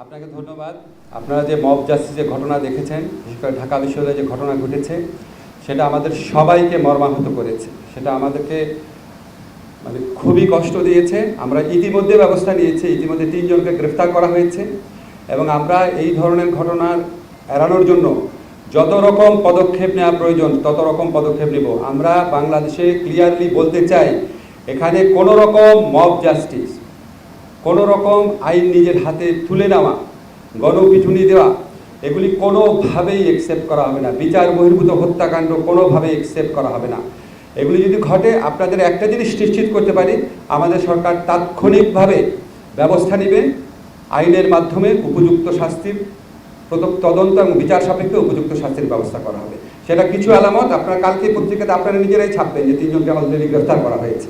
আপনাকে ধন্যবাদ। আপনারা যে মব জাস্টিসের ঘটনা দেখেছেন, বিশেষ করে ঢাকা বিশ্ববিদ্যালয়ে যে ঘটনা ঘটেছে, সেটা আমাদের সবাইকে মর্মাহত করেছে। সেটা আমাদেরকে খুবই কষ্ট দিয়েছে। আমরা ইতিমধ্যে ব্যবস্থা নিয়েছি, ইতিমধ্যে 3 জনকে গ্রেফতার করা হয়েছে এবং আমরা এই ধরনের ঘটনা এড়ানোর জন্য যত রকম পদক্ষেপ নেওয়া প্রয়োজন তত রকম পদক্ষেপ নেব। আমরা বাংলাদেশে ক্লিয়ারলি বলতে চাই, এখানে কোনো রকম মব জাস্টিস, কোনো রকম আইন নিজের হাতে তুলে নেওয়া, গণপিটুনি দেওয়া, এগুলি কোনোভাবেই অ্যাকসেপ্ট করা হবে না। বিচার বহির্ভূত হত্যাকাণ্ড কোনোভাবেই অ্যাকসেপ্ট করা হবে না। এগুলি যদি ঘটে, আপনাদের একটা জিনিস নিশ্চিত করতে পারি, আমাদের সরকার তাৎক্ষণিকভাবে ব্যবস্থা নেবে, আইনের মাধ্যমে উপযুক্ত শাস্তির তদন্ত এবং বিচার সাপেক্ষে উপযুক্ত শাস্তির ব্যবস্থা করা হবে। সেটা কিছু আলামত আপনারা কালকে পত্রিকাতে আপনারা নিজেরাই ছাপবেন যে 3 জনকে অলরেডি গ্রেফতার করা হয়েছে।